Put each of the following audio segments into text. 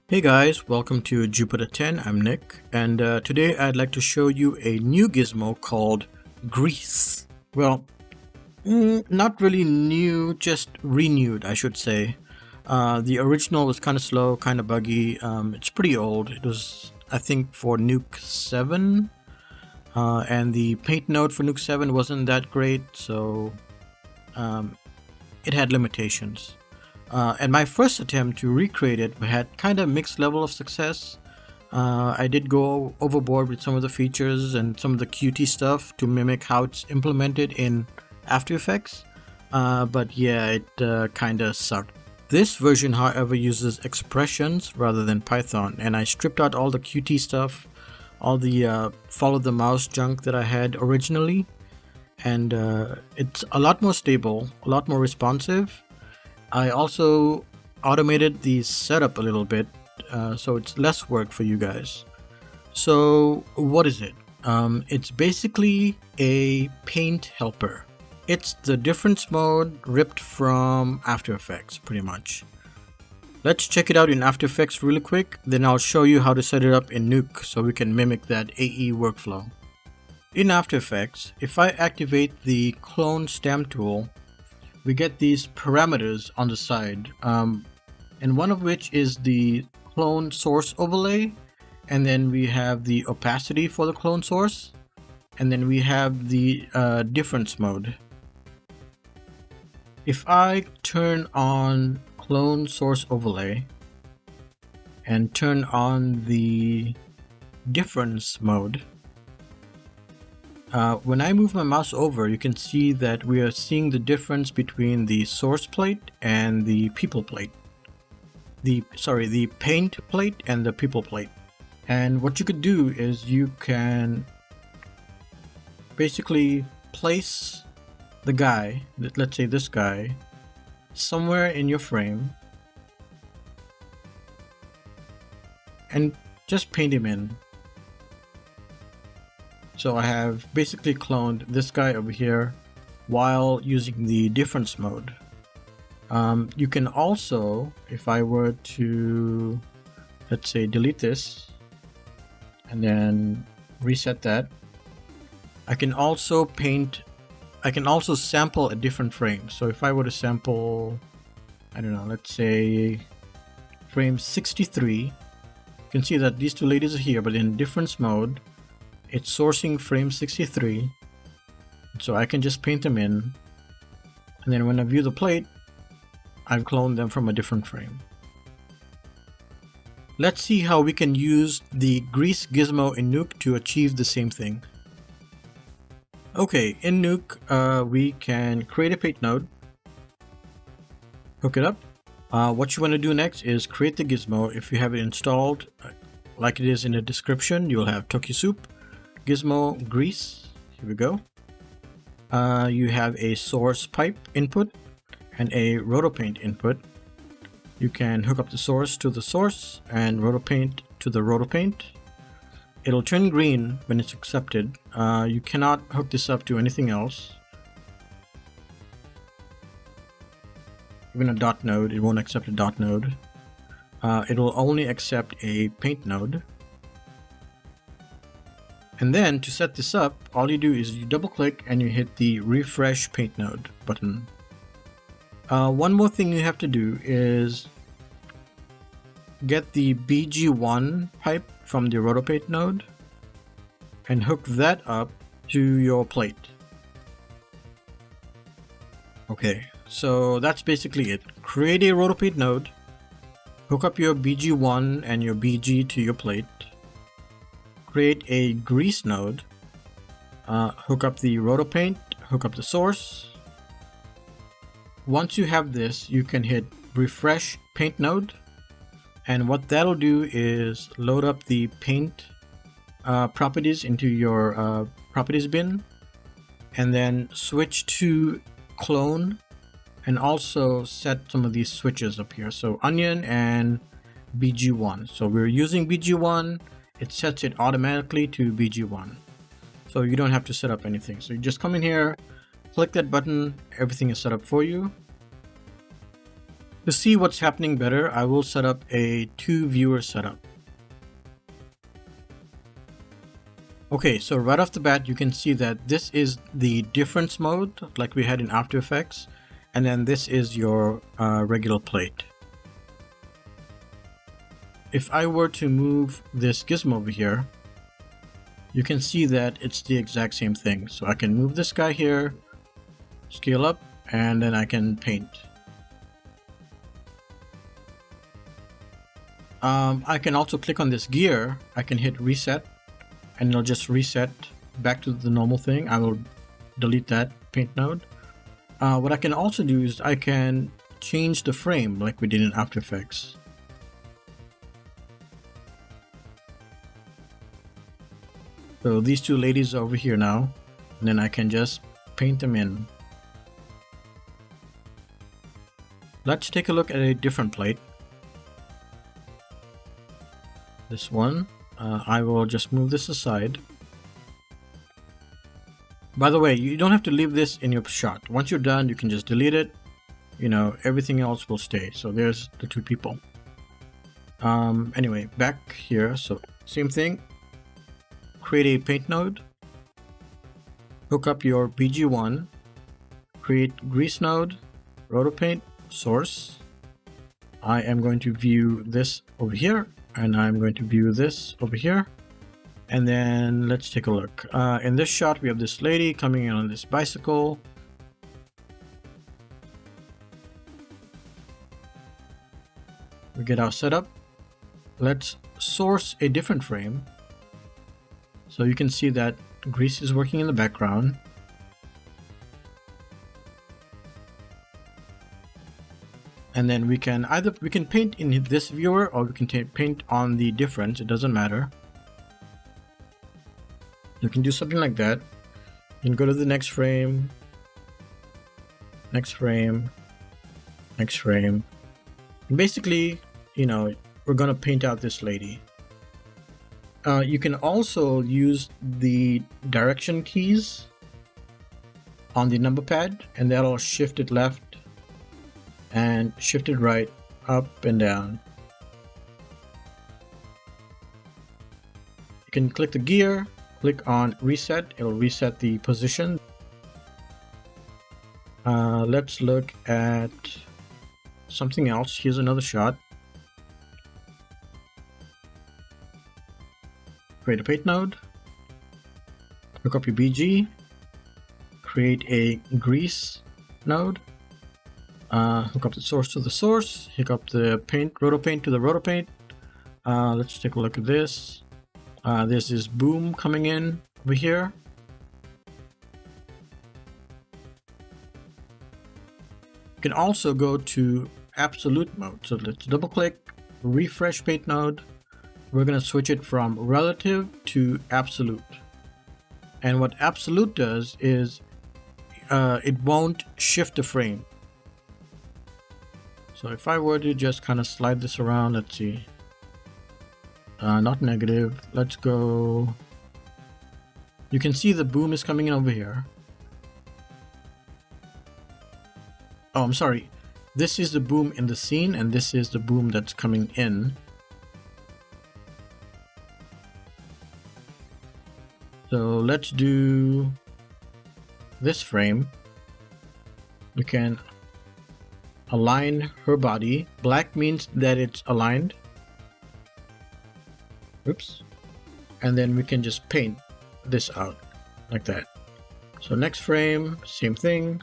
Hey guys, welcome to Jupiter 10. I'm Nick, and today I'd like to show you a new gizmo called Grease. Well, not really new, just renewed, I should say. The original was kind of slow, kind of buggy. It's pretty old. It was, I think, for Nuke 7, and the paint node for Nuke 7 wasn't that great, so it had limitations. And my first attempt to recreate it had kind of mixed level of success. I did go overboard with some of the features and some of the Qt stuff to mimic how it's implemented in After Effects, but yeah, it kind of sucked. This version, however, uses expressions rather than Python, and I stripped out all the Qt stuff, all the follow the mouse junk that I had originally, and it's a lot more stable, a lot more responsive. I also automated the setup a little bit, so it's less work for you guys. So what is it? It's basically a paint helper. It's the difference mode ripped from After Effects, pretty much. Let's check it out in After Effects really quick, then I'll show you how to set it up in Nuke so we can mimic that AE workflow. In After Effects, if I activate the clone stamp tool, we get these parameters on the side, and one of which is the clone source overlay, and then we have the opacity for the clone source, and then we have the difference mode. If I turn on clone source overlay and turn on the difference mode, when I move my mouse over, you can see that we are seeing the difference between the source plate and the people plate. The paint plate and the people plate. And what you could do is you can basically place the guy, let's say this guy, somewhere in your frame and just paint him in. So I have basically cloned this guy over here while using the difference mode. You can also, if I were to, let's say, delete this and then reset that, I can also sample a different frame. So if I were to sample, I don't know, let's say frame 63, you can see that these two ladies are here, but in difference mode, it's sourcing frame 63, so I can just paint them in, and then when I view the plate, I've cloned them from a different frame. Let's see how we can use the Grease gizmo in Nuke to achieve the same thing. Okay, in Nuke, we can create a paint node, hook it up. What you want to do next is create the gizmo. If you have it installed, like it is in the description, you'll have TokyoSoup, Gizmo, Grease, here we go. You have a source pipe input and a rotopaint input. You can hook up the source to the source and rotopaint to the rotopaint. It'll turn green when it's accepted. You cannot hook this up to anything else. Even a dot node, it won't accept a dot node. It will only accept a paint node. And then to set this up, all you do is you double click and you hit the refresh paint node button. One more thing you have to do is get the BG1 pipe from the rotopaint node and hook that up to your plate. Okay, so that's basically it. Create a rotopaint node, hook up your BG1 and your BG to your plate, create a grease node, hook up the rotopaint, hook up the source. Once you have this, you can hit refresh paint node, and what that'll do is load up the paint properties into your properties bin, and then switch to clone, and also set some of these switches up here, so onion and BG1. So we're using BG1, it sets it automatically to BG1, so you don't have to set up anything. So you just come in here, click that button, everything is set up for you. To see what's happening better, I will set up a 2-viewer setup. Okay, so right off the bat, you can see that this is the difference mode like we had in After Effects, and then this is your regular plate. If I were to move this gizmo over here, you can see that it's the exact same thing. So I can move this guy here, scale up, and then I can paint. I can also click on this gear. I can hit reset and it'll just reset back to the normal thing. I will delete that paint node. What I can also do is I can change the frame like we did in After Effects. So these two ladies are over here now, and then I can just paint them in. Let's take a look at a different plate. This one, I will just move this aside. By the way, you don't have to leave this in your shot. Once you're done, you can just delete it. You know, everything else will stay. So there's the two people. Anyway, back here. So same thing. Create a paint node. Hook up your BG1. Create grease node. Rotopaint. Source. I am going to view this over here. And I'm going to view this over here. And then let's take a look. In this shot, we have this lady coming in on this bicycle. We get our setup. Let's source a different frame. So you can see that grease is working in the background. And then we can paint in this viewer or we can paint on the difference. It doesn't matter. You can do something like that. You can go to the next frame, next frame, next frame. And basically, you know, we're going to paint out this lady. You can also use the direction keys on the number pad, and that'll shift it left and shift it right, up and down. You can click the gear, click on reset, it'll reset the position. Let's look at something else. Here's another shot. Create a paint node, hook up your BG, create a grease node, hook up the source to the source, hook up the paint, rotopaint to the rotopaint. Let's take a look at this. There's this boom coming in over here. You can also go to absolute mode. So let's double click, refresh paint node. We're going to switch it from relative to absolute. And what absolute does is it won't shift the frame. So if I were to just kind of slide this around, let's see. Not negative. Let's go. You can see the boom is coming in over here. Oh, I'm sorry. This is the boom in the scene, and this is the boom that's coming in. So let's do this frame. We can align her body. Black means that it's aligned. Oops. And then we can just paint this out like that. So next frame, same thing.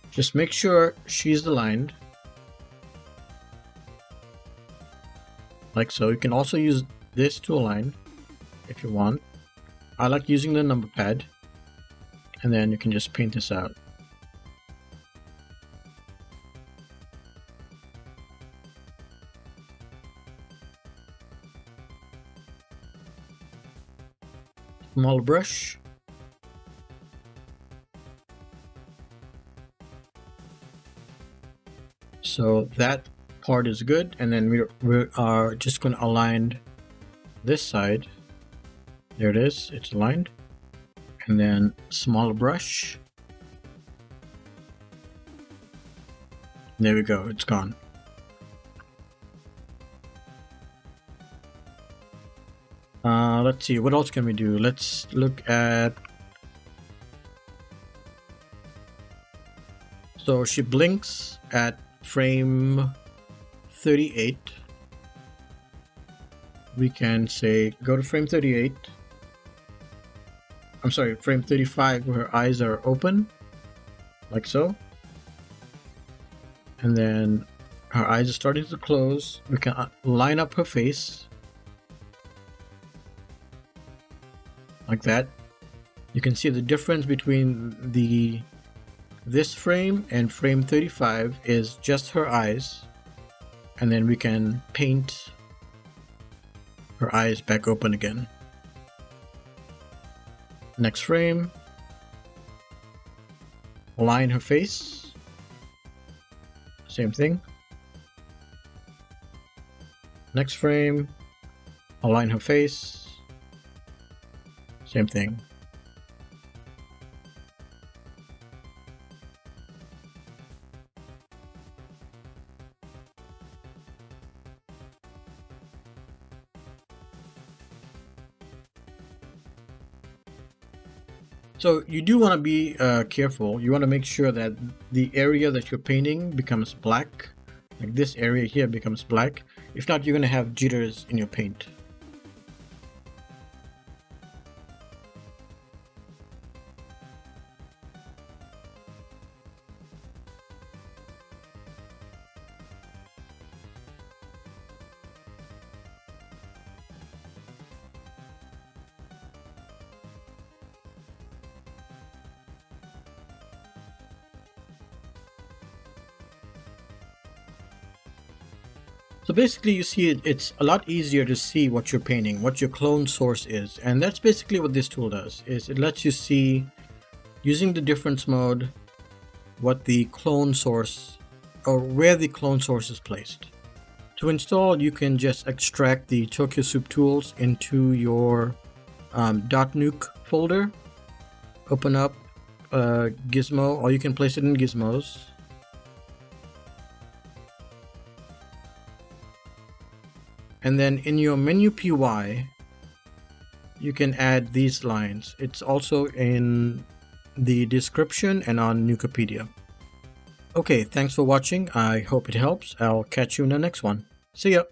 Just make sure she's aligned. Like so. You can also use this to align if you want. I like using the number pad. And then you can just paint this out. Small brush. So that part is good, and then we are just going to align this side. There it is, it's aligned. And then smaller brush. There we go, it's gone. Let's see, what else can we do? Let's look at... So she blinks at frame 38. We can say go to frame 38. I'm sorry, frame 35 where her eyes are open, like so. And then her eyes are starting to close. We can line up her face like that. You can see the difference between this frame and frame 35 is just her eyes, and then we can paint her eyes back open again. Next frame, align her face, same thing. Next frame, align her face, same thing. So you do want to be careful. You want to make sure that the area that you're painting becomes black. Like this area here becomes black. If not, you're going to have jitters in your paint. So basically you see it's a lot easier to see what you're painting, what your clone source is. And that's basically what this tool does, is it lets you see, using the difference mode, what the clone source, or where the clone source is placed. To install, you can just extract the TokyoSoup into your .nuke folder, open up Gizmo, or you can place it in Gizmos. And then in your MENU.PY, you can add these lines. It's also in the description and on Nukepedia. Okay, thanks for watching. I hope it helps. I'll catch you in the next one. See ya!